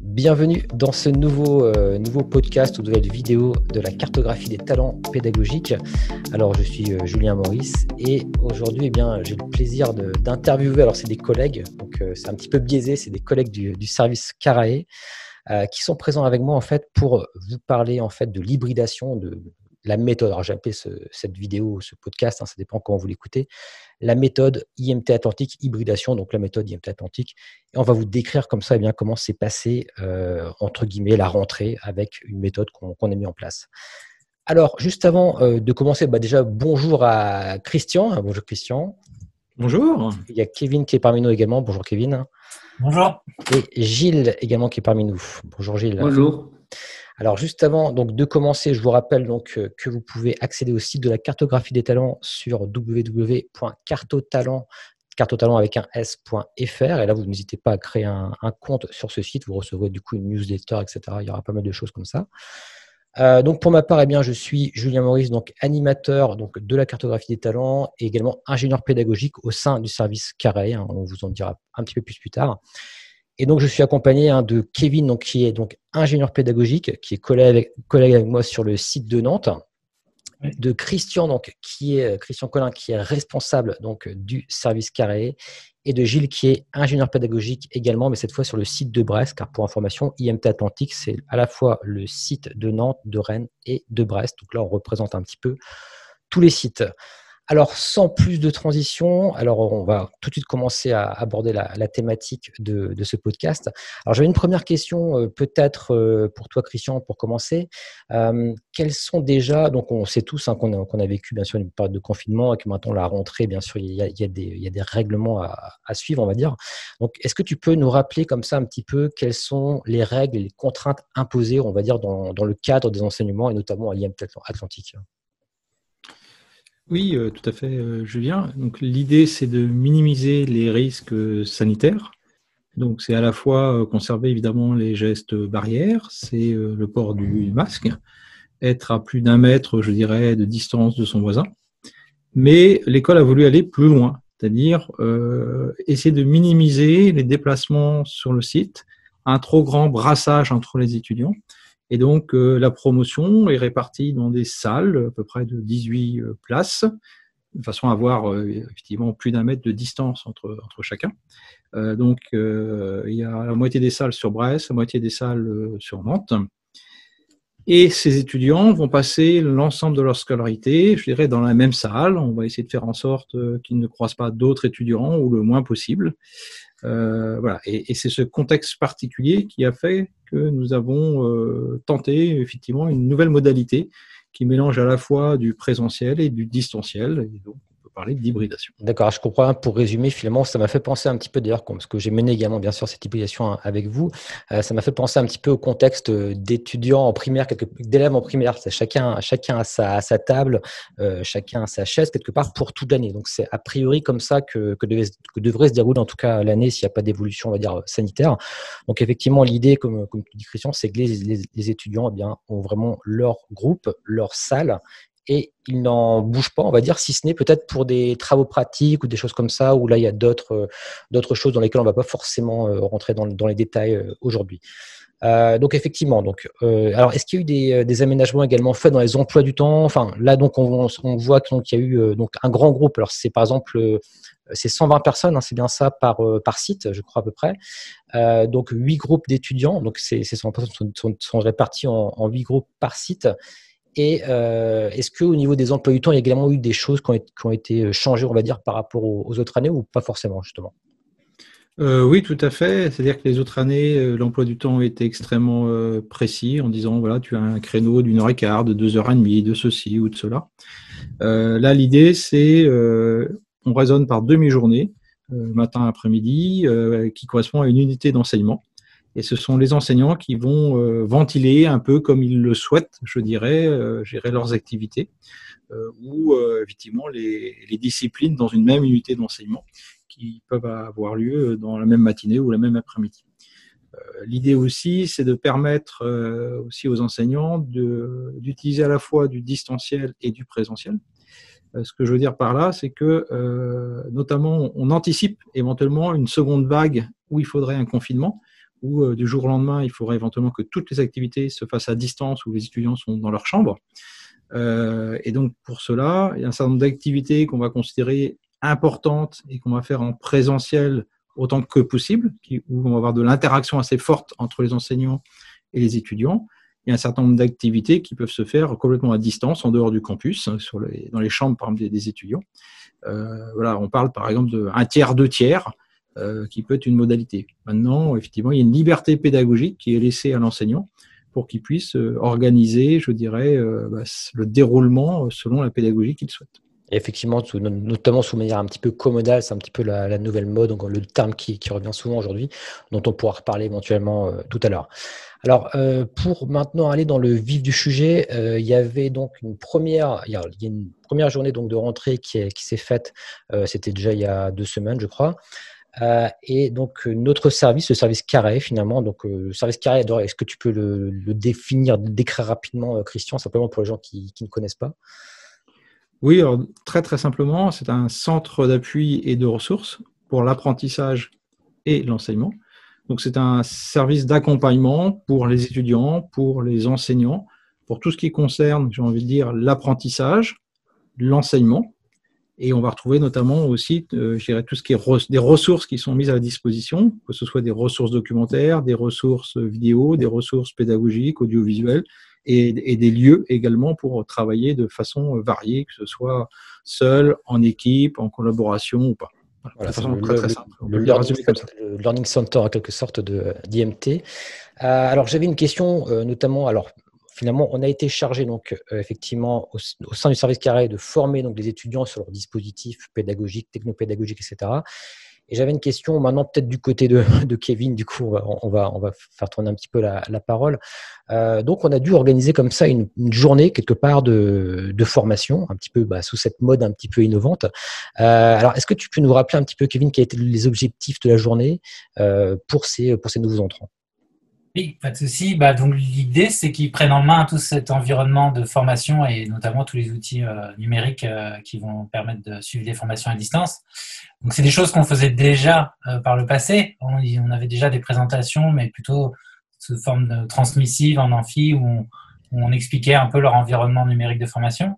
Bienvenue dans ce nouveau podcast ou nouvelle vidéo de la cartographie des talents pédagogiques. Alors, je suis Julien Maurice et aujourd'hui, j'ai le plaisir d'interviewer. Alors, c'est des collègues, donc c'est un petit peu biaisé, c'est des collègues du service Carae qui sont présents avec moi en fait pour vous parler en fait de l'hybridation, de la méthode. Alors, j'ai appelé cette vidéo, ce podcast, ça dépend comment vous l'écoutez, la méthode IMT Atlantique hybridation, donc la méthode IMT Atlantique. Et on va vous décrire comme ça comment s'est passé, entre guillemets, la rentrée avec une méthode qu'on a mis en place. Alors, juste avant de commencer, déjà, bonjour à Christian. Bonjour Christian. Bonjour. Il y a Kevin qui est parmi nous également. Bonjour Kevin. Bonjour. Et Gilles également qui est parmi nous. Bonjour Gilles. Bonjour. Alors, juste avant de commencer, je vous rappelle que vous pouvez accéder au site de la cartographie des talents sur www.cartotalent avec un s.fr. Et là, vous n'hésitez pas à créer un compte sur ce site. Vous recevrez du coup une newsletter, etc. Il y aura pas mal de choses comme ça. Donc, pour ma part, je suis Julien Maurice, donc animateur de la cartographie des talents et également ingénieur pédagogique au sein du service Carae. On vous en dira un petit peu plus tard. Et donc, je suis accompagné de Kevin, qui est ingénieur pédagogique, qui est collègue avec moi sur le site de Nantes, de Christian, qui est Christian Collin, qui est responsable du service Carae, et de Gilles, qui est ingénieur pédagogique également, mais cette fois sur le site de Brest, car pour information, IMT Atlantique, c'est à la fois le site de Nantes, de Rennes et de Brest. Donc là, on représente un petit peu tous les sites. Alors, sans plus de transition, on va tout de suite commencer à aborder la thématique de ce podcast. Alors, j'avais une première question, peut-être pour toi, Christian, pour commencer. Quels sont déjà, on sait tous qu'on a vécu, bien sûr, une période de confinement et que maintenant, la rentrée, bien sûr, il y a des règlements à suivre, on va dire. Donc, est-ce que tu peux nous rappeler comme ça un petit peu quelles sont les règles et les contraintes imposées, on va dire, dans le cadre des enseignements et notamment à l'IMT Atlantique ? Oui, tout à fait, Julien. Donc, l'idée, c'est de minimiser les risques sanitaires. Donc, c'est à la fois conserver évidemment les gestes barrières, c'est le port du masque, être à plus d'1 mètre, je dirais, de distance de son voisin. Mais l'école a voulu aller plus loin, c'est-à-dire essayer de minimiser les déplacements sur le site, un trop grand brassage entre les étudiants. Et donc, la promotion est répartie dans des salles, à peu près de 18 places, de façon à avoir effectivement plus d'1 mètre de distance entre chacun. Donc, il y a la moitié des salles sur Brest, la moitié des salles sur Nantes. Et ces étudiants vont passer l'ensemble de leur scolarité, je dirais, dans la même salle. On va essayer de faire en sorte qu'ils ne croisent pas d'autres étudiants ou le moins possible. Voilà. Et c'est ce contexte particulier qui a fait que nous avons tenté effectivement une nouvelle modalité qui mélange à la fois du présentiel et du distanciel. Et donc, on peut parler d'hybridation. D'accord, je comprends. Pour résumer, finalement, ça m'a fait penser un petit peu, d'ailleurs, parce que j'ai mené également, bien sûr, cette hybridation avec vous, ça m'a fait penser un petit peu au contexte d'étudiants en primaire, d'élèves en primaire. C'est chacun a sa table, chacun a sa chaise, quelque part, pour toute l'année. Donc, c'est a priori comme ça que devrait se dérouler, en tout cas, l'année, s'il n'y a pas d'évolution, on va dire, sanitaire. Donc, effectivement, l'idée, comme tu dis, Christian, c'est que les étudiants, ont vraiment leur groupe, leur salle, et ils n'en bougent pas, on va dire, si ce n'est peut-être pour des travaux pratiques ou des choses comme ça, où là, il y a d'autres choses dans lesquelles on ne va pas forcément rentrer dans les détails aujourd'hui. Donc, effectivement. Alors, est-ce qu'il y a eu des aménagements également faits dans les emplois du temps ? Enfin, là, on voit qu'il y a eu un grand groupe. Alors, c'est par exemple, c'est 120 personnes, c'est bien ça, par site, je crois à peu près. Donc, 8 groupes d'étudiants. Donc, ces 100 personnes sont répartis en 8 groupes par site. Et est-ce qu'au niveau des emplois du temps, il y a également eu des choses qui ont été changées, on va dire, par rapport aux autres années ou pas forcément, justement ? Oui, tout à fait. C'est-à-dire que les autres années, l'emploi du temps était extrêmement précis en disant, voilà, tu as un créneau d'1h15, de 2h30, de ceci ou de cela. Là, l'idée, c'est on raisonne par demi-journée, matin, après-midi, qui correspond à une unité d'enseignement. Et ce sont les enseignants qui vont ventiler un peu comme ils le souhaitent, je dirais, gérer leurs activités, ou effectivement les disciplines dans une même unité d'enseignement qui peuvent avoir lieu dans la même matinée ou la même après-midi. L'idée aussi, c'est de permettre aussi aux enseignants d'utiliser à la fois du distanciel et du présentiel. Ce que je veux dire par là, c'est que notamment on anticipe éventuellement une seconde vague où il faudrait un confinement, où du jour au lendemain, il faudrait éventuellement que toutes les activités se fassent à distance, où les étudiants sont dans leur chambre. Et donc, pour cela, il y a un certain nombre d'activités qu'on va considérer importantes et qu'on va faire en présentiel autant que possible, où on va avoir de l'interaction assez forte entre les enseignants et les étudiants. Il y a un certain nombre d'activités qui peuvent se faire complètement à distance, en dehors du campus, dans les chambres, par exemple, des étudiants. Voilà, on parle, par exemple, d'un tiers, deux tiers, qui peut être une modalité. Maintenant, effectivement, il y a une liberté pédagogique qui est laissée à l'enseignant pour qu'il puisse organiser, je dirais, le déroulement selon la pédagogie qu'il souhaite. Et effectivement, notamment sous manière un petit peu commodale, c'est un petit peu la nouvelle mode, donc le terme qui revient souvent aujourd'hui, dont on pourra reparler éventuellement tout à l'heure. Alors, pour maintenant aller dans le vif du sujet, il y avait donc il y a une première journée donc de rentrée qui s'est faite, c'était déjà il y a 2 semaines, je crois. Et donc notre service, le service carré finalement, donc le service carré, est-ce que tu peux le définir, le décrire rapidement, Christian, simplement pour les gens qui ne connaissent pas? Oui, alors très très simplement, c'est un centre d'appui et de ressources pour l'apprentissage et l'enseignement. Donc c'est un service d'accompagnement pour les étudiants, pour les enseignants, pour tout ce qui concerne, j'ai envie de dire, l'apprentissage, l'enseignement. Et on va retrouver notamment aussi, je dirais, tout ce qui est des ressources qui sont mises à la disposition, que ce soit des ressources documentaires, des ressources vidéo, des ressources pédagogiques, audiovisuelles, et des lieux également pour travailler de façon variée, que ce soit seul, en équipe, en collaboration ou pas. Voilà, De façon très simple. le learning center en quelque sorte d'IMT. Alors j'avais une question notamment, alors finalement on a été chargé donc effectivement au sein du service carré de former donc les étudiants sur leurs dispositifs pédagogiques, technopédagogiques, etc. Et j'avais une question maintenant peut-être du côté de Kevin, du coup on va faire tourner un petit peu la parole. Donc on a dû organiser comme ça une journée quelque part de formation, un petit peu sous cette mode un petit peu innovante. Alors est-ce que tu peux nous rappeler un petit peu, Kevin, quels étaient les objectifs de la journée pour ces nouveaux entrants? Oui, pas de souci. Donc l'idée, c'est qu'ils prennent en main tout cet environnement de formation et notamment tous les outils numériques qui vont permettre de suivre des formations à distance. Donc c'est des choses qu'on faisait déjà par le passé. On avait déjà des présentations, mais plutôt sous forme de transmissive en amphi où on expliquait un peu leur environnement numérique de formation.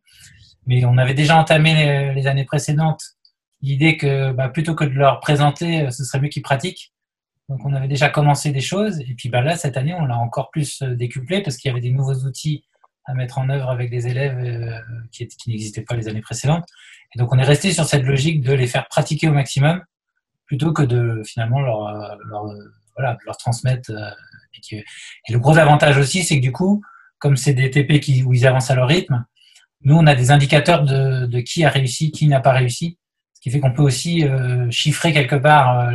Mais on avait déjà entamé les années précédentes l'idée que plutôt que de leur présenter, ce serait mieux qu'ils pratiquent. Donc, on avait déjà commencé des choses. Et puis là, cette année, on l'a encore plus décuplé parce qu'il y avait des nouveaux outils à mettre en œuvre avec les élèves qui n'existaient pas les années précédentes. Et donc, on est resté sur cette logique de les faire pratiquer au maximum plutôt que de finalement leur transmettre. Et le gros avantage aussi, c'est que du coup, comme c'est des TP où ils avancent à leur rythme, nous, on a des indicateurs de qui a réussi, qui n'a pas réussi. Ce qui fait qu'on peut aussi chiffrer quelque part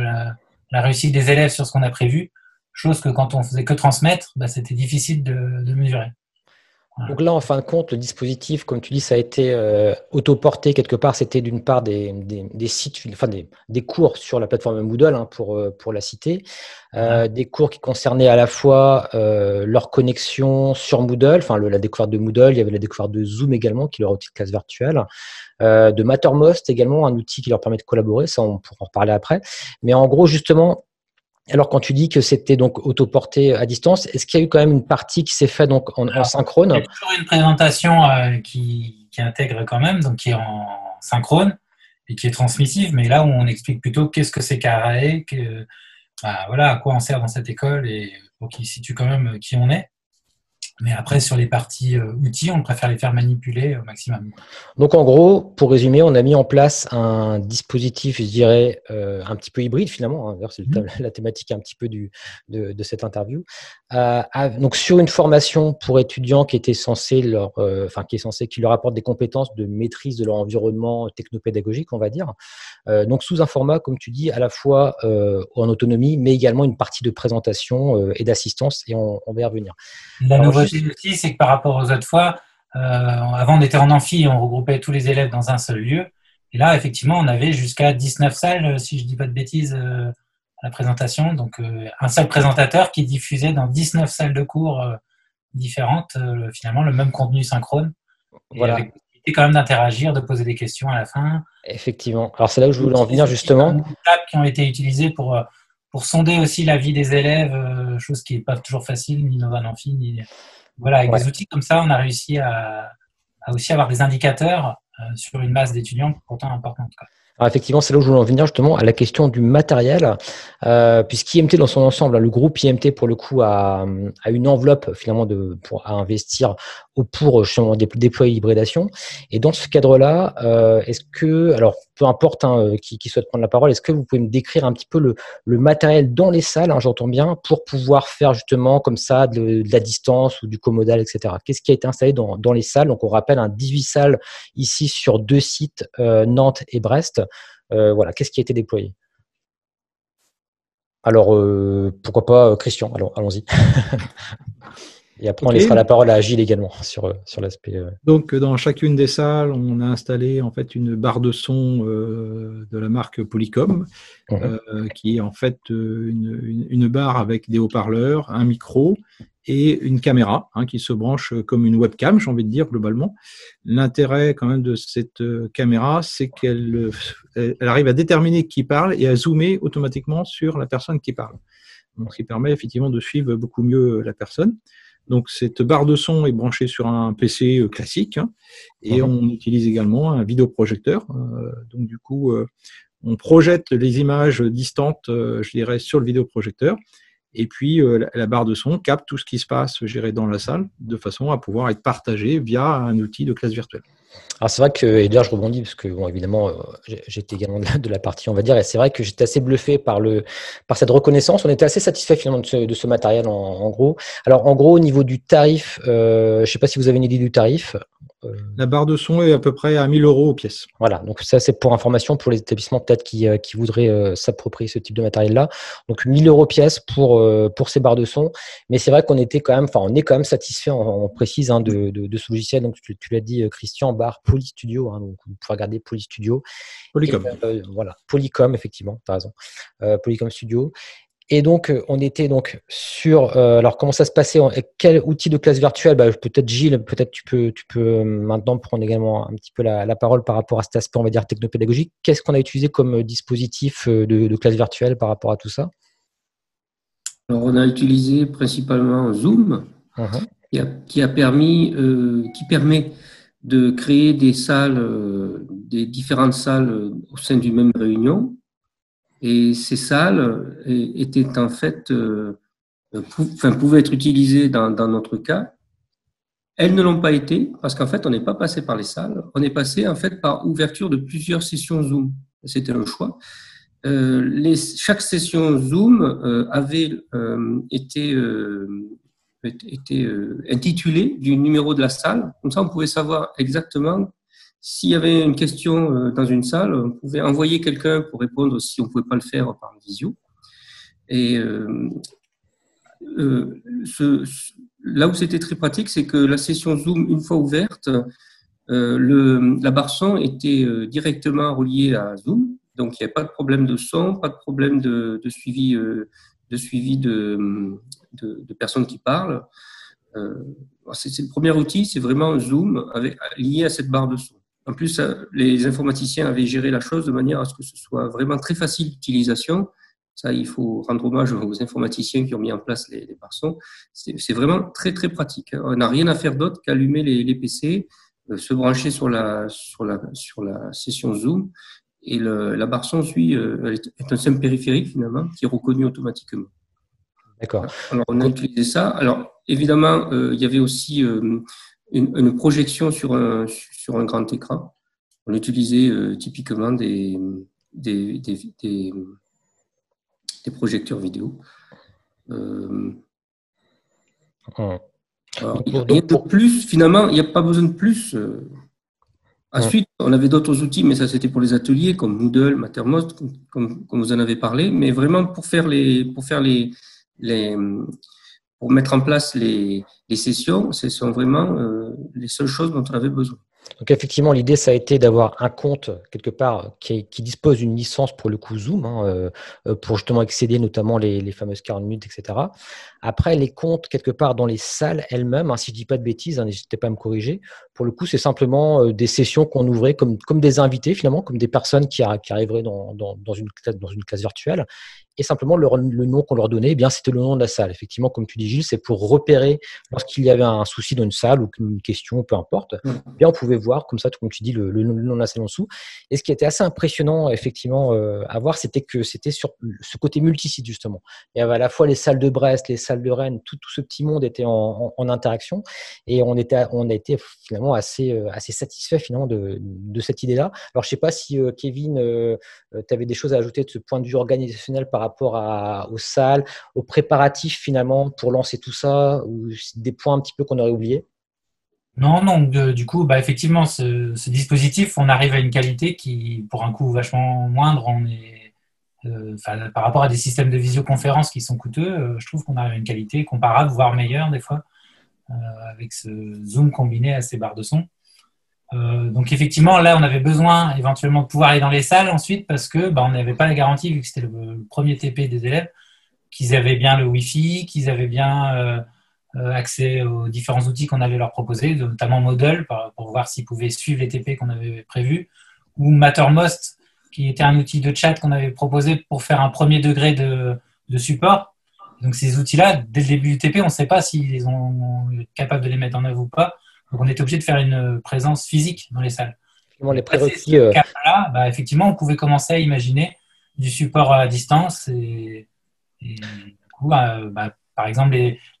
la réussite des élèves sur ce qu'on a prévu, chose que quand on faisait que transmettre, c'était difficile de mesurer. Voilà. Donc là, en fin de compte, le dispositif, comme tu dis, ça a été autoporté quelque part. C'était d'une part des sites, enfin des cours sur la plateforme Moodle pour la citer, des cours qui concernaient à la fois leur connexion sur Moodle, enfin la découverte de Moodle, il y avait la découverte de Zoom également, qui est leur outil de classe virtuelle. De Mattermost également, un outil qui leur permet de collaborer, ça on pourra en reparler après. Mais en gros, justement, alors quand tu dis que c'était donc autoporté à distance, est-ce qu'il y a eu quand même une partie qui s'est faite donc en synchrone? Il y a toujours une présentation qui intègre quand même, donc qui est en synchrone et qui est transmissive, mais là où on explique plutôt qu'est-ce que c'est carré, à quoi on sert dans cette école et pour qu'il situe quand même qui on est. Mais après, sur les parties outils, on préfère les faire manipuler au maximum. Donc, en gros, pour résumer, on a mis en place un dispositif, je dirais, un petit peu hybride finalement. D'ailleurs, c'est la thématique un petit peu de cette interview. Donc, sur une formation pour étudiants qui était censée qui leur apporte des compétences de maîtrise de leur environnement technopédagogique, on va dire. Donc, sous un format, comme tu dis, à la fois en autonomie, mais également une partie de présentation et d'assistance, et on va y revenir. La nouveauté aussi, c'est que par rapport aux autres fois, avant on était en amphi, on regroupait tous les élèves dans un seul lieu. Et là, effectivement, on avait jusqu'à 19 salles, si je ne dis pas de bêtises, à la présentation. Donc, un seul présentateur qui diffusait dans 19 salles de cours différentes, finalement, le même contenu synchrone. Voilà. Et avec l'idée quand même d'interagir, de poser des questions à la fin. Effectivement. Alors, c'est là où je voulais en venir, justement. Il y a beaucoup de tables qui ont été utilisées pour pour sonder aussi la vie des élèves, chose qui n'est pas toujours facile, ni dans un amphi, ni voilà, avec des outils comme ça, on a réussi à aussi avoir des indicateurs sur une masse d'étudiants pourtant importante, quoi. Alors effectivement, c'est là où je voulais en venir justement à la question du matériel, puisqu'IMT dans son ensemble, le groupe IMT pour le coup a une enveloppe finalement à investir pour justement déployer l'hybridation. Et dans ce cadre-là, est-ce que, alors peu importe qui souhaite prendre la parole, est-ce que vous pouvez me décrire un petit peu le matériel dans les salles, j'entends bien, pour pouvoir faire justement comme ça de la distance ou du comodal, etc. Qu'est-ce qui a été installé dans les salles? Donc on rappelle 18 salles ici sur 2 sites, Nantes et Brest. Voilà, qu'est-ce qui a été déployé? Alors, pourquoi pas Christian? Alors, allons-y. Et après, on laissera la parole à Gilles également sur l'aspect. Donc, dans chacune des salles, on a installé en fait une barre de son de la marque Polycom, qui est en fait une barre avec des haut-parleurs, un micro et une caméra qui se branche comme une webcam, j'ai envie de dire globalement. L'intérêt quand même de cette caméra, c'est qu'elle arrive à déterminer qui parle et à zoomer automatiquement sur la personne qui parle. Donc, ce qui permet effectivement de suivre beaucoup mieux la personne. Donc, cette barre de son est branchée sur un PC classique et on utilise également un vidéoprojecteur. Donc, du coup, on projette les images distantes, je dirais, sur le vidéoprojecteur. Et puis, la barre de son capte tout ce qui se passe, je dirais, dans la salle, de façon à pouvoir être partagé via un outil de classe virtuelle. Alors c'est vrai que, et d'ailleurs je rebondis parce que bon, évidemment j'étais également de la partie on va dire, et c'est vrai que j'étais assez bluffé par cette reconnaissance. On était assez satisfait finalement de ce matériel en gros. Alors en gros au niveau du tarif, je ne sais pas si vous avez une idée du tarif. La barre de son est à peu près à 1 000 € aux pièces. Voilà, donc ça c'est pour information pour les établissements peut-être qui voudraient s'approprier ce type de matériel-là. Donc 1 000 € pièce pour ces barres de son. Mais c'est vrai qu'on était quand même, enfin on est quand même satisfait, on précise de ce logiciel. Donc tu l'as dit Christian, barre Poly Studio. Donc vous pouvez regarder Poly Studio. Polycom. Et, voilà, Polycom effectivement, tu as raison. Polycom Studio. Et donc, on était donc sur. Alors, comment ça se passait? Quel outil de classe virtuelle? Peut-être Gilles, peut-être tu peux maintenant prendre également un petit peu la parole par rapport à cet aspect, on va dire, technopédagogique. Qu'est-ce qu'on a utilisé comme dispositif de classe virtuelle par rapport à tout ça? Alors, on a utilisé principalement Zoom, qui permet de créer des salles, des différentes salles au sein d'une même réunion. Et ces salles étaient en fait, pouvaient être utilisées dans notre cas. Elles ne l'ont pas été parce qu'en fait, on n'est pas passé par les salles. On est passé en fait par ouverture de plusieurs sessions Zoom. C'était un choix. Chaque session Zoom avait été intitulée du numéro de la salle. Comme ça, on pouvait savoir exactement. S'il y avait une question dans une salle, on pouvait envoyer quelqu'un pour répondre si on ne pouvait pas le faire par visio. Et là où c'était très pratique, c'est que la session Zoom, une fois ouverte, la barre son était directement reliée à Zoom. Donc, il n'y avait pas de problème de son, pas de problème de suivi de personnes qui parlent. C'est le premier outil, c'est vraiment Zoom lié à cette barre de son. En plus, les informaticiens avaient géré la chose de manière à ce que ce soit vraiment très facile d'utilisation. Ça, il faut rendre hommage aux informaticiens qui ont mis en place les barres son. C'est vraiment très, très pratique. On n'a rien à faire d'autre qu'allumer les PC, se brancher sur la session Zoom, et la barre son est un simple périphérique finalement qui est reconnu automatiquement. D'accord. Alors, on a utilisé ça. Alors, évidemment, il y avait aussi une projection sur un grand écran. On utilisait typiquement des projecteurs vidéo. Alors, il n'y a de plus, finalement, il n'y a pas besoin de plus. Ensuite, on avait d'autres outils, mais ça c'était pour les ateliers comme Moodle, Mattermost, comme vous en avez parlé, mais vraiment pour mettre en place les sessions, ce sont vraiment les seules choses dont on avait besoin. Donc effectivement, l'idée, ça a été d'avoir un compte quelque part qui dispose d'une licence pour le coup Zoom, pour justement accéder notamment les fameuses 40 minutes, etc. Après, les comptes quelque part dans les salles elles-mêmes, si je ne dis pas de bêtises, n'hésitez pas à me corriger, pour le coup, c'est simplement des sessions qu'on ouvrait comme des invités finalement, comme des personnes qui arriveraient dans une classe virtuelle. et simplement le nom qu'on leur donnait, eh bien c'était le nom de la salle. Effectivement, comme tu dis Gilles, c'est pour repérer lorsqu'il y avait un souci dans une salle ou une question, peu importe. Eh bien on pouvait voir comme ça, comme tu dis, le nom de la salle en dessous. Et ce qui était assez impressionnant effectivement à voir, c'était que c'était sur ce côté multisite justement. Il y avait à la fois les salles de Brest, les salles de Rennes, tout ce petit monde était en interaction, et on a été finalement assez satisfait finalement de cette idée-là. Alors je sais pas si Kevin, tu avais des choses à ajouter de ce point de vue organisationnel par rapport aux salles, aux préparatifs finalement pour lancer tout ça, ou des points un petit peu qu'on aurait oubliés? Non, du coup, effectivement, ce dispositif, on arrive à une qualité qui, pour un coût vachement moindre, par rapport à des systèmes de visioconférence qui sont coûteux, je trouve qu'on arrive à une qualité comparable, voire meilleure des fois, avec ce Zoom combiné à ces barres de son. Donc effectivement, là, on avait besoin éventuellement de pouvoir aller dans les salles ensuite parce que on n'avait pas la garantie, vu que c'était le premier TP des élèves, qu'ils avaient bien le Wi-Fi, qu'ils avaient bien accès aux différents outils qu'on allait leur proposer, notamment Moodle pour voir s'ils pouvaient suivre les TP qu'on avait prévus, ou Mattermost, qui était un outil de chat qu'on avait proposé pour faire un premier degré de support. Donc ces outils-là, dès le début du TP, on ne sait pas s'ils sont capables de les mettre en œuvre ou pas. Donc on était obligé de faire une présence physique dans les salles. Les prérequis. Là, effectivement, on pouvait commencer à imaginer du support à distance et du coup, par exemple,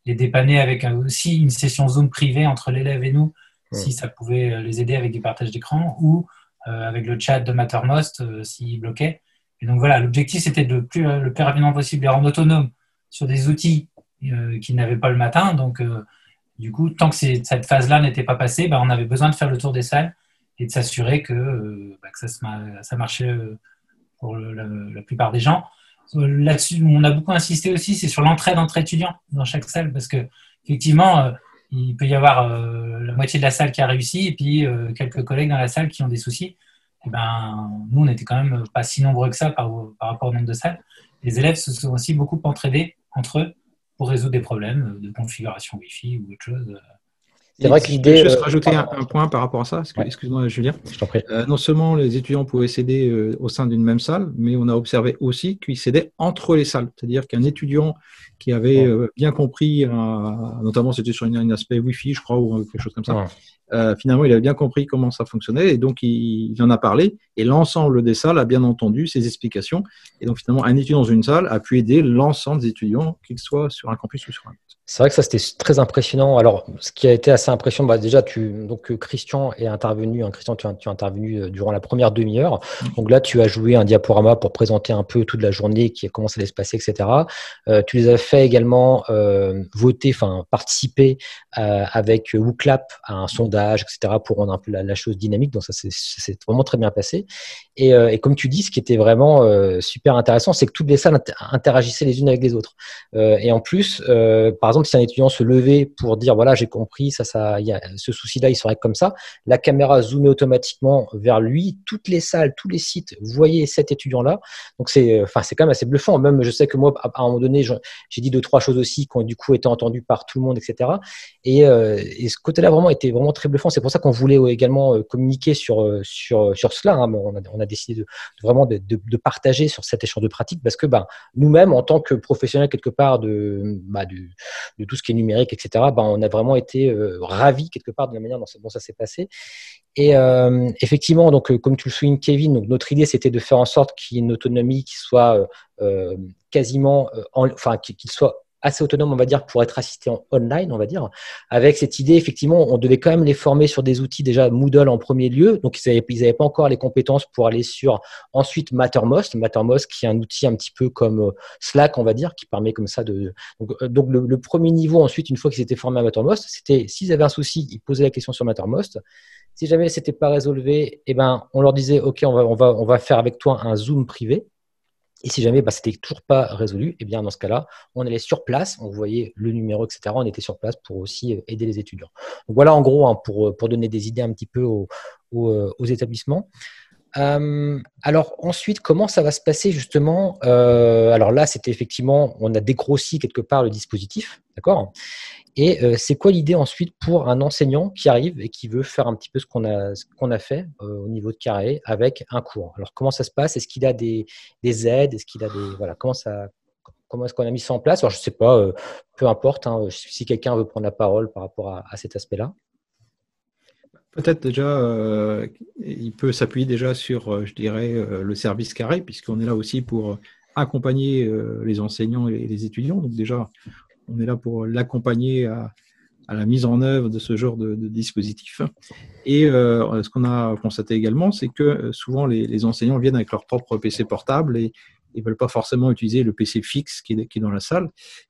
les dépanner avec aussi une session Zoom privée entre l'élève et nous, si ça pouvait les aider avec des partages d'écran, ou avec le chat de Mattermost s'ils bloquaient. Et donc voilà, l'objectif c'était de le plus rapidement possible les rendre autonomes sur des outils qu'ils n'avaient pas le matin. Donc du coup, tant que cette phase-là n'était pas passée, on avait besoin de faire le tour des salles et de s'assurer que ça marchait pour la plupart des gens. Là-dessus, on a beaucoup insisté aussi, c'est sur l'entraide entre étudiants dans chaque salle, parce que effectivement, il peut y avoir la moitié de la salle qui a réussi et puis quelques collègues dans la salle qui ont des soucis. Et nous, on n'était quand même pas si nombreux que ça par rapport au nombre de salles. Les élèves se sont aussi beaucoup entraidés entre eux pour résoudre des problèmes de configuration Wi-Fi ou autre chose. C'est vrai que l'idée. Je vais juste rajouter un point par rapport à ça. Excuse-moi, Julien. Je t'en prie. Non seulement les étudiants pouvaient s'aider au sein d'une même salle, mais on a observé aussi qu'ils s'aidaient entre les salles. C'est-à-dire qu'un étudiant qui avait bien compris, notamment c'était sur un aspect Wi-Fi, je crois, ou quelque chose comme ça, finalement, il avait bien compris comment ça fonctionnait et donc il en a parlé. Et l'ensemble des salles a bien entendu ses explications. Et donc finalement, un étudiant dans une salle a pu aider l'ensemble des étudiants, qu'ils soient sur un campus ou sur un autre. C'est vrai que ça, c'était très impressionnant. Alors, ce qui a été assez impressionnant, déjà, Christian est intervenu. Christian, tu es intervenu durant la première demi-heure. Donc là, tu as joué un diaporama pour présenter un peu toute la journée, comment ça allait se passer, etc. Tu les as fait également participer avec WooClap à un sondage, etc., pour rendre un peu la chose dynamique. Donc ça, c'est vraiment très bien passé. Et comme tu dis, ce qui était vraiment super intéressant, c'est que toutes les salles interagissaient les unes avec les autres. Et en plus, par exemple, si un étudiant se levait pour dire voilà, j'ai compris, y a ce souci-là, il serait comme ça, la caméra zoomait automatiquement vers lui, toutes les salles, tous les sites voyaient cet étudiant-là. Donc c'est quand même assez bluffant. Même je sais que moi, à un moment donné, j'ai dit 2-3 choses aussi qui ont du coup été entendues par tout le monde, etc. Et ce côté-là vraiment était vraiment très bluffant. C'est pour ça qu'on voulait également communiquer sur cela. On a décidé vraiment de partager sur cet échange de pratique parce que nous-mêmes, en tant que professionnels quelque part de tout ce qui est numérique, etc., on a vraiment été ravis quelque part de la manière dont ça s'est passé. Et effectivement, donc comme tu le soulignes, Kevin, donc notre idée c'était de faire en sorte qu'il y ait une autonomie qui soit qu'il soit assez autonome, on va dire, pour être assisté en online, on va dire. Avec cette idée, effectivement, on devait quand même les former sur des outils déjà Moodle en premier lieu. Donc, ils n'avaient pas encore les compétences pour aller sur ensuite Mattermost, qui est un outil un petit peu comme Slack, on va dire, qui permet comme ça de. Donc le premier niveau, ensuite, une fois qu'ils étaient formés à Mattermost, c'était s'ils avaient un souci, ils posaient la question sur Mattermost. Si jamais c'était pas résolu, on leur disait OK, on va faire avec toi un Zoom privé. Et si jamais c'était toujours pas résolu, dans ce cas-là, on allait sur place, on voyait le numéro, etc. On était sur place pour aussi aider les étudiants. Donc voilà en gros pour donner des idées un petit peu aux établissements. Alors ensuite, comment ça va se passer justement alors là, c'était effectivement, on a dégrossi quelque part le dispositif, d'accord. Et c'est quoi l'idée ensuite pour un enseignant qui arrive et qui veut faire un petit peu ce qu'on a fait au niveau de Carré avec un cours? Alors, comment ça se passe? Est-ce qu'il a des aides? Est-ce qu'il a des… Voilà, comment est-ce qu'on a mis ça en place? Alors, je ne sais pas, peu importe, hein, si quelqu'un veut prendre la parole par rapport à cet aspect-là. Peut-être déjà, il peut s'appuyer déjà sur, je dirais, le service Carré, puisqu'on est là aussi pour accompagner les enseignants et les étudiants. Donc déjà, on est là pour l'accompagner à la mise en œuvre de ce genre de dispositif. Et ce qu'on a constaté également, c'est que souvent les enseignants viennent avec leur propre PC portable et ils ne veulent pas forcément utiliser le PC fixe qui est dans la salle.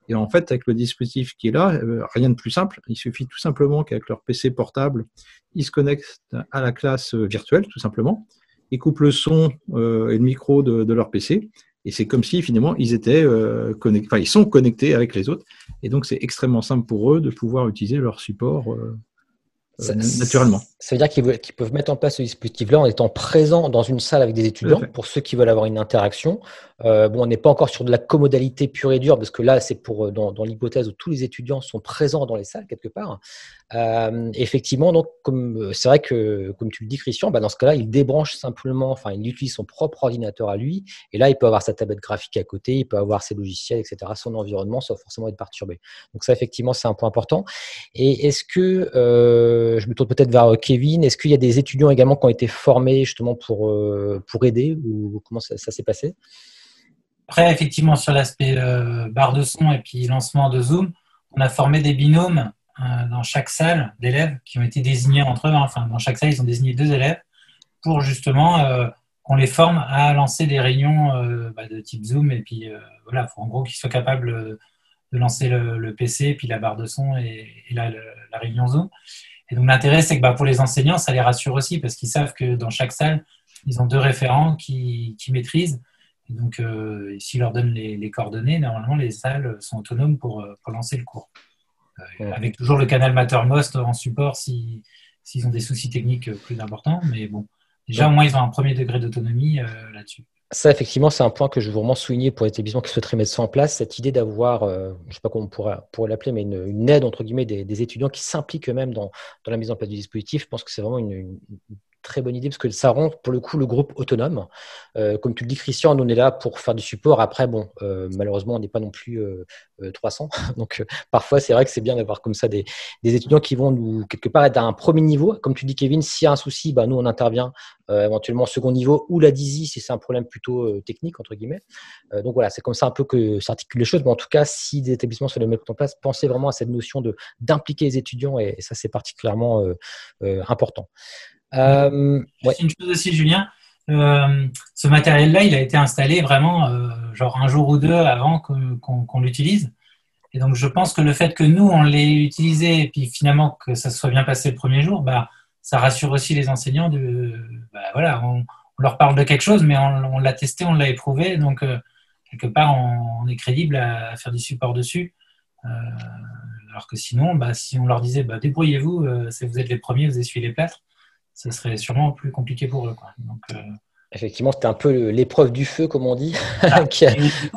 Et en fait, avec le dispositif qui est là, rien de plus simple. Il suffit tout simplement qu'avec leur PC portable, ils se connectent à la classe virtuelle, tout simplement. Ils coupent le son et le micro de leur PC. Et c'est comme si, finalement, ils étaient connectés, enfin, ils sont connectés avec les autres. Et donc, c'est extrêmement simple pour eux de pouvoir utiliser leur support naturellement. Ça veut dire qu'ils peuvent mettre en place ce dispositif-là en étant présents dans une salle avec des étudiants, pour ceux qui veulent avoir une interaction. On n'est pas encore sur de la commodalité pure et dure, parce que là, c'est pour dans l'hypothèse où tous les étudiants sont présents dans les salles, quelque part. Effectivement, donc, c'est vrai que, comme tu le dis, Christian, dans ce cas-là, il débranche simplement, enfin, il utilise son propre ordinateur à lui, et là, il peut avoir sa tablette graphique à côté, il peut avoir ses logiciels, etc., son environnement, sans forcément être perturbé. Donc ça, effectivement, c'est un point important. Et est-ce que, je me tourne peut-être vers Kevin, est-ce qu'il y a des étudiants également qui ont été formés justement pour aider, ou comment ça s'est passé? Après, effectivement, sur l'aspect barre de son et puis lancement de Zoom, on a formé des binômes dans chaque salle d'élèves qui ont été désignés entre eux. Enfin, dans chaque salle, ils ont désigné 2 élèves pour justement qu'on les forme à lancer des réunions de type Zoom. Et puis, voilà, il faut en gros qu'ils soient capables de lancer le PC, puis la barre de son et la réunion Zoom. Et donc, l'intérêt, c'est que pour les enseignants, ça les rassure aussi parce qu'ils savent que dans chaque salle, ils ont 2 référents qui maîtrisent. Et donc, s'ils leur donnent les coordonnées, normalement, les salles sont autonomes pour lancer le cours. Avec toujours le canal Mattermost en support s'ils ont des soucis techniques plus importants. Mais bon, déjà, au moins, ils ont un premier degré d'autonomie là-dessus. Ça, effectivement, c'est un point que je veux vraiment souligner pour les établissements qui souhaiteraient mettre ça en place, cette idée d'avoir, je ne sais pas comment on pourrait l'appeler, mais une aide, entre guillemets, des étudiants qui s'impliquent eux-mêmes dans la mise en place du dispositif. Je pense que c'est vraiment une très bonne idée parce que ça rend pour le coup le groupe autonome. Comme tu le dis, Christian, nous on est là pour faire du support. Après, malheureusement, on n'est pas non plus 300. Donc, parfois, c'est vrai que c'est bien d'avoir comme ça des étudiants qui vont nous, quelque part, être à un premier niveau. Comme tu dis, Kevin, s'il y a un souci, nous, on intervient éventuellement au second niveau ou la DISI si c'est un problème plutôt technique, entre guillemets. Donc, voilà, c'est comme ça un peu que s'articulent les choses. Mais en tout cas, si des établissements se les mettent en place, pensez vraiment à cette notion d'impliquer les étudiants et ça, c'est particulièrement important. Juste une chose aussi, Julien. Ce matériel-là, il a été installé vraiment genre un jour ou 2 avant qu'on l'utilise. Et donc, je pense que le fait que nous, on l'ait utilisé et puis finalement que ça se soit bien passé le premier jour, ça rassure aussi les enseignants. Voilà, on leur parle de quelque chose, mais on l'a testé, on l'a éprouvé. Donc, quelque part, on est crédible à faire du support dessus. Alors que sinon, si on leur disait débrouillez-vous, vous êtes les premiers, vous essuyez les plâtres, ce serait sûrement plus compliqué pour eux. Donc, effectivement, c'était un peu l'épreuve du feu, comme on dit.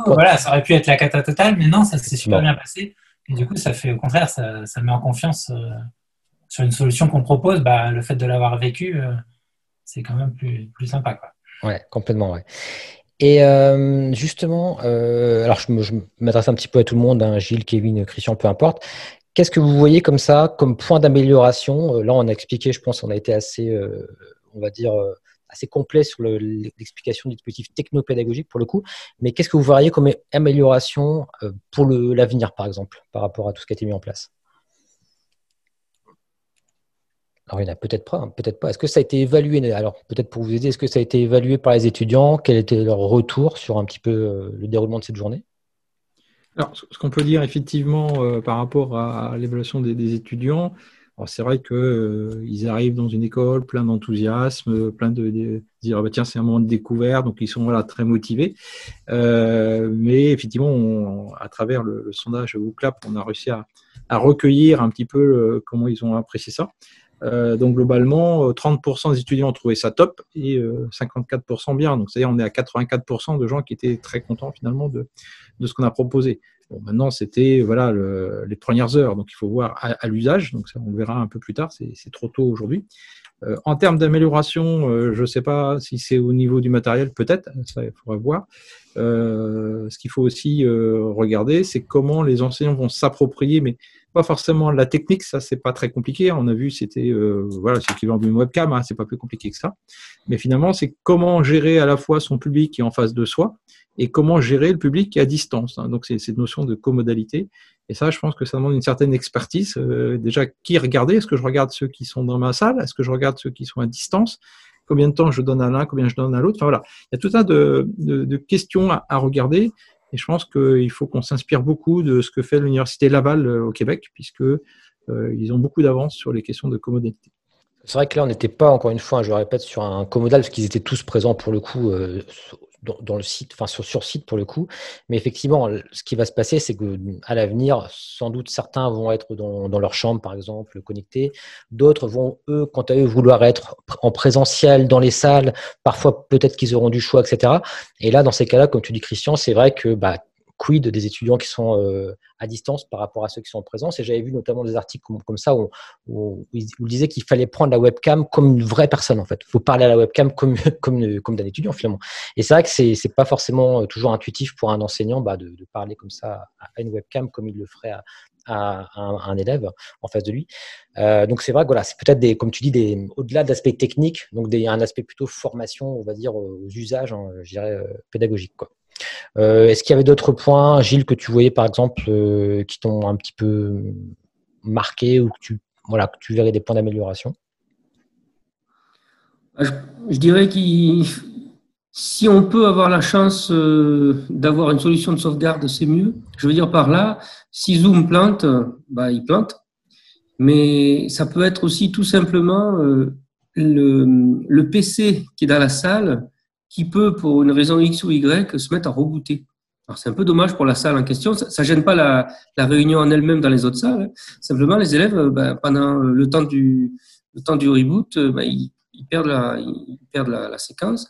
Voilà, ça aurait pu être la cata totale, mais non, ça s'est super bien passé. Et du coup, ça fait, au contraire, ça met en confiance sur une solution qu'on propose. Le fait de l'avoir vécu, c'est quand même plus sympa, quoi. Ouais, complètement, ouais. Et justement, alors je m'adresse un petit peu à tout le monde, hein, Gilles, Kevin, Christian, peu importe. Qu'est-ce que vous voyez comme ça, comme point d'amélioration? Là, on a expliqué, je pense, on a été assez, on va dire, assez complet sur l'explication du dispositif technopédagogique pour le coup. Mais qu'est-ce que vous verriez comme amélioration pour l'avenir, par exemple, par rapport à tout ce qui a été mis en place? Alors, il y en a peut-être pas, peut-être pas. Est-ce que ça a été évalué? Alors, peut-être pour vous aider, est-ce que ça a été évalué par les étudiants? Quel était leur retour sur un petit peu le déroulement de cette journée? Alors, ce qu'on peut dire effectivement par rapport à l'évaluation des étudiants, c'est vrai qu'ils arrivent dans une école plein d'enthousiasme, plein de dire tiens, c'est un moment de découverte, donc ils sont très motivés. Mais effectivement, à travers le sondage WooClap, on a réussi à recueillir un petit peu comment ils ont apprécié ça. Donc globalement, 30% des étudiants ont trouvé ça top et 54% bien. Donc c'est-à-dire on est à 84% de gens qui étaient très contents finalement de ce qu'on a proposé. Bon, maintenant c'était voilà les premières heures, donc il faut voir à l'usage. Donc ça, on le verra un peu plus tard. C'est trop tôt aujourd'hui. En termes d'amélioration, je ne sais pas si c'est au niveau du matériel, peut-être, ça il faudra voir. Ce qu'il faut aussi regarder, c'est comment les enseignants vont s'approprier, mais pas forcément la technique, ça c'est pas très compliqué. On a vu, c'était voilà, c'est l'équivalent d'une webcam, hein, c'est pas plus compliqué que ça. Mais finalement, c'est comment gérer à la fois son public qui est en face de soi et comment gérer le public qui est à distance. Hein. Donc c'est cette notion de comodalité. Et ça, je pense que ça demande une certaine expertise. Déjà, qui regarder? Est-ce que je regarde ceux qui sont dans ma salle? Est-ce que je regarde ceux qui sont à distance? Combien de temps je donne à l'un? Combien je donne à l'autre? Enfin voilà, il y a tout un tas de questions à regarder. Et je pense qu'il faut qu'on s'inspire beaucoup de ce que fait l'Université Laval au Québec, puisque ils ont beaucoup d'avance sur les questions de comodalité. C'est vrai que là, on n'était pas, encore une fois, je le répète, sur un commodal, parce qu'ils étaient tous présents pour le coup dans le site, enfin sur site pour le coup. Mais effectivement, ce qui va se passer, c'est qu'à l'avenir, sans doute certains vont être dans leur chambre, par exemple, connectés. D'autres vont, eux, quant à eux, vouloir être en présentiel dans les salles. Parfois, peut-être qu'ils auront du choix, etc. Et là, dans ces cas-là, comme tu dis, Christian, c'est vrai que quid des étudiants qui sont à distance par rapport à ceux qui sont en présence. Et j'avais vu notamment des articles comme ça où il disait qu'il fallait prendre la webcam comme une vraie personne, en fait. Il faut parler à la webcam comme d'un étudiant, finalement. Et c'est vrai que c'est pas forcément toujours intuitif pour un enseignant de parler comme ça à une webcam comme il le ferait à un élève en face de lui. Donc c'est vrai que voilà, c'est peut-être comme tu dis, au-delà de l'aspect technique, donc un aspect plutôt formation, on va dire, aux usages, hein, je dirais, pédagogiques, quoi. Est-ce qu'il y avait d'autres points, Gilles, que tu voyais par exemple qui t'ont un petit peu marqué ou que tu verrais des points d'amélioration? Je dirais que si on peut avoir la chance d'avoir une solution de sauvegarde, c'est mieux. Je veux dire par là, si Zoom plante, il plante. Mais ça peut être aussi tout simplement le PC qui est dans la salle qui peut, pour une raison X ou Y, se mettre à rebooter. Alors, c'est un peu dommage pour la salle en question. Ça gêne pas la réunion en elle-même dans les autres salles. Simplement, les élèves, pendant le temps du reboot, ils perdent la séquence.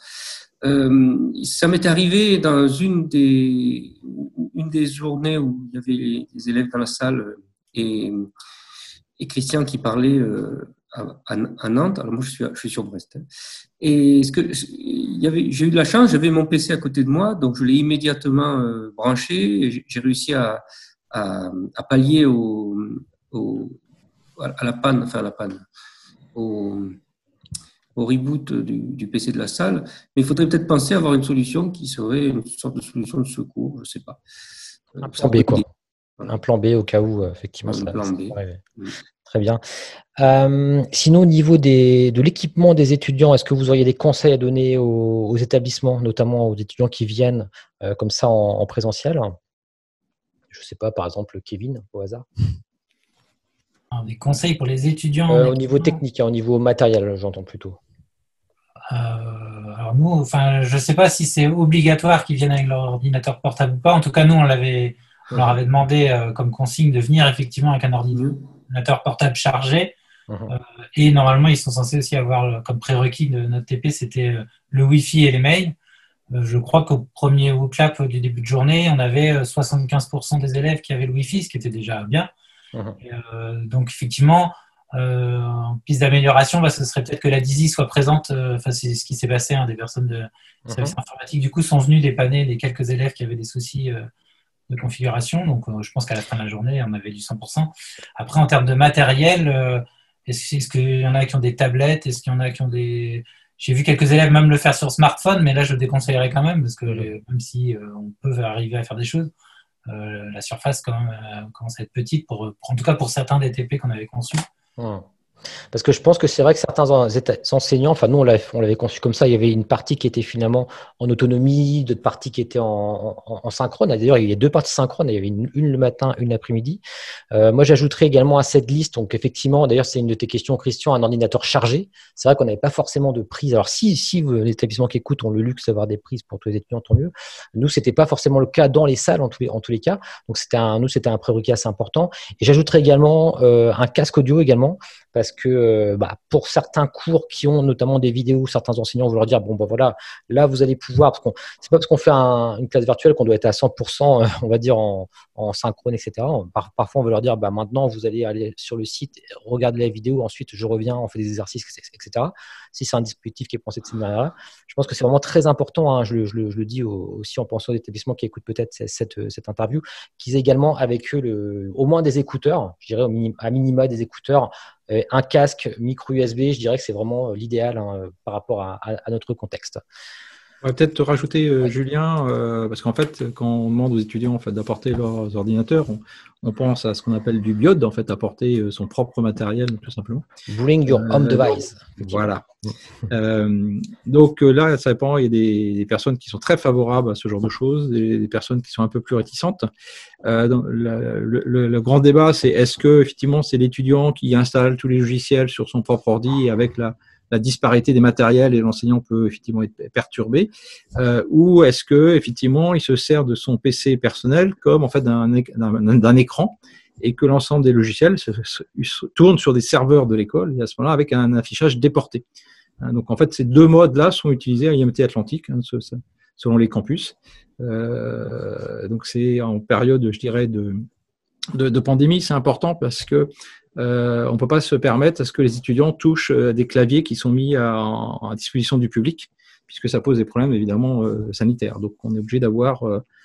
Ça m'est arrivé dans une des journées où il y avait les élèves dans la salle et Christian qui parlait à Nantes. Alors moi, je suis sur Brest. Et j'ai eu de la chance, j'avais mon PC à côté de moi, donc je l'ai immédiatement branché. J'ai réussi à pallier à la panne, au reboot du PC de la salle. Mais il faudrait peut-être penser à avoir une solution qui serait une sorte de solution de secours, je ne sais pas. Un plan B, quoi. Voilà. Un plan B au cas où, effectivement, ça plan B. Très bien. Sinon, au niveau de l'équipement des étudiants, est-ce que vous auriez des conseils à donner aux établissements, notamment aux étudiants qui viennent comme ça en présentiel? Je ne sais pas, par exemple, Kevin, au hasard. Des conseils pour les étudiants au niveau technique, au niveau matériel, j'entends plutôt. Alors nous, je ne sais pas si c'est obligatoire qu'ils viennent avec leur ordinateur portable ou pas. En tout cas, nous, on leur avait demandé comme consigne de venir effectivement avec un ordinateur portable chargé. Et normalement, ils sont censés aussi avoir comme prérequis de notre TP, c'était le Wi-Fi et les mails. Je crois qu'au premier WooClap du début de journée, on avait 75% des élèves qui avaient le Wi-Fi, ce qui était déjà bien. Et, donc effectivement, en piste d'amélioration, ce serait peut-être que la DISI soit présente. C'est ce qui s'est passé. Des personnes de service informatique du coup sont venues dépanner les quelques élèves qui avaient des soucis de configuration. Donc je pense qu'à la fin de la journée, on avait du 100%. Après, en termes de matériel, est-ce qu'il y en a qui ont des tablettes? Est-ce qu'il y en a qui ont des... J'ai vu quelques élèves même le faire sur smartphone, mais là, je déconseillerais quand même, parce que même si on peut arriver à faire des choses, la surface quand même commence à être petite, en tout cas pour certains des TP qu'on avait conçus. Parce que je pense que c'est vrai que certains enseignants, enfin nous on l'avait conçu comme ça, il y avait une partie qui était finalement en autonomie, d'autres parties qui étaient en synchrone. D'ailleurs, il y a deux parties synchrones, il y avait une le matin, une l'après-midi. Moi j'ajouterais également à cette liste, donc effectivement, d'ailleurs c'est une de tes questions, Christian, un ordinateur chargé. C'est vrai qu'on n'avait pas forcément de prise. Alors si les établissements qui écoutent ont le luxe d'avoir des prises pour tous les étudiants, tant mieux. Nous, c'était pas forcément le cas dans les salles en tous les cas. Donc c'était un prérequis assez important. Et j'ajouterais également un casque audio également. parce que pour certains cours qui ont notamment des vidéos, certains enseignants vont leur dire bon, voilà, là vous allez pouvoir, parce qu'on c'est pas parce qu'on fait une classe virtuelle qu'on doit être à 100%, on va dire en synchrone, etc. Parfois on veut leur dire maintenant vous allez aller sur le site, regarder la vidéo, ensuite je reviens, on fait des exercices, etc. Si c'est un dispositif qui est pensé de cette manière-là, je pense que c'est vraiment très important, hein, je le dis aussi en pensant aux établissements qui écoutent peut-être cette interview, qu'ils aient également avec eux au moins des écouteurs, je dirais à minima des écouteurs, un casque micro USB, je dirais que c'est vraiment l'idéal, hein, par rapport à notre contexte. On va peut-être rajouter, Julien, parce qu'en fait, quand on demande aux étudiants d'apporter leurs ordinateurs, on pense à ce qu'on appelle du BIOD, apporter son propre matériel, tout simplement. Bring your own device. Voilà. Donc là, ça dépend. Il y a des personnes qui sont très favorables à ce genre de choses, des personnes qui sont un peu plus réticentes. Le grand débat, c'est est-ce que effectivement c'est l'étudiant qui installe tous les logiciels sur son propre ordi et avec la disparité des matériels et l'enseignant peut effectivement être perturbé, ou est-ce que effectivement il se sert de son PC personnel comme en fait d'un écran et que l'ensemble des logiciels se tournent sur des serveurs de l'école et à ce moment-là avec un affichage déporté. Donc en fait ces deux modes-là sont utilisés à IMT Atlantique, selon les campus. Donc c'est en période, je dirais, de pandémie, c'est important parce que on ne peut pas se permettre à ce que les étudiants touchent des claviers qui sont mis à disposition du public, puisque ça pose des problèmes évidemment sanitaires. Donc on est obligé d'avoir,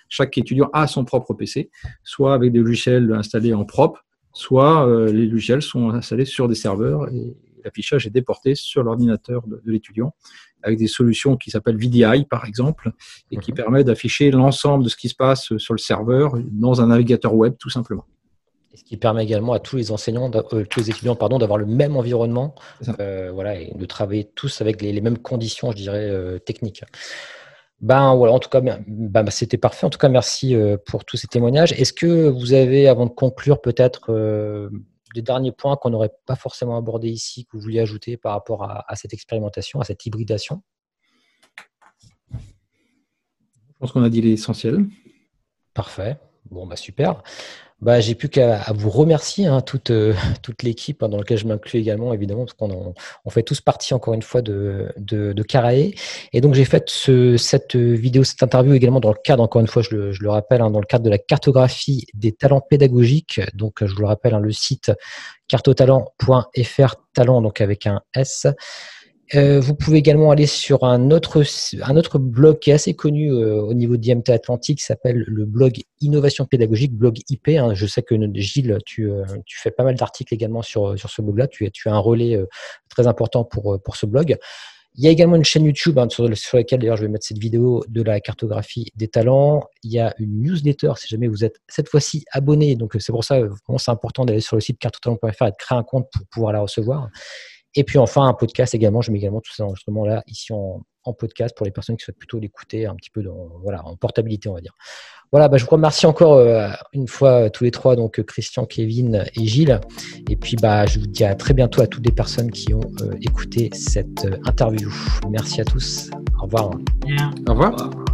chaque étudiant a son propre PC, soit avec des logiciels installés en propre, soit les logiciels sont installés sur des serveurs et l'affichage est déporté sur l'ordinateur de l'étudiant, avec des solutions qui s'appellent VDI par exemple, et qui permettent d'afficher l'ensemble de ce qui se passe sur le serveur dans un navigateur web tout simplement. Ce qui permet également à tous les enseignants, tous les étudiants, d'avoir le même environnement, et de travailler tous avec les mêmes conditions, je dirais, techniques. En tout cas, c'était parfait. En tout cas, merci pour tous ces témoignages. Est-ce que vous avez, avant de conclure, peut-être des derniers points qu'on n'aurait pas forcément abordés ici, que vous vouliez ajouter par rapport à cette expérimentation, à cette hybridation? Je pense qu'on a dit l'essentiel. Parfait. Super. J'ai plus qu'à vous remercier, hein, toute l'équipe, dans laquelle je m'inclus également, évidemment, parce qu'on fait tous partie, encore une fois, de Carae. Et donc, j'ai fait cette vidéo, cette interview également dans le cadre, encore une fois, je le rappelle, dans le cadre de la cartographie des talents pédagogiques. Donc, je vous le rappelle, le site cartotalent.fr, talent donc avec un S. Vous pouvez également aller sur un autre blog qui est assez connu au niveau d'IMT Atlantique, qui s'appelle le blog Innovation Pédagogique, blog IP. Hein. Je sais que Gilles, tu fais pas mal d'articles également sur ce blog-là. Tu as un relais très important pour ce blog. Il y a également une chaîne YouTube, sur laquelle d'ailleurs je vais mettre cette vidéo de la cartographie des talents. Il y a une newsletter si jamais vous êtes cette fois-ci abonné. Donc c'est pour ça vraiment c'est important d'aller sur le site cartotalent.fr et de créer un compte pour pouvoir la recevoir. Et puis enfin, un podcast également. Je mets également tous ces enregistrements-là ici en podcast pour les personnes qui souhaitent plutôt l'écouter un petit peu en portabilité, on va dire. Voilà, je vous remercie encore une fois tous les trois, donc Christian, Kevin et Gilles. Et puis, je vous dis à très bientôt à toutes les personnes qui ont écouté cette interview. Merci à tous. Au revoir. Au revoir.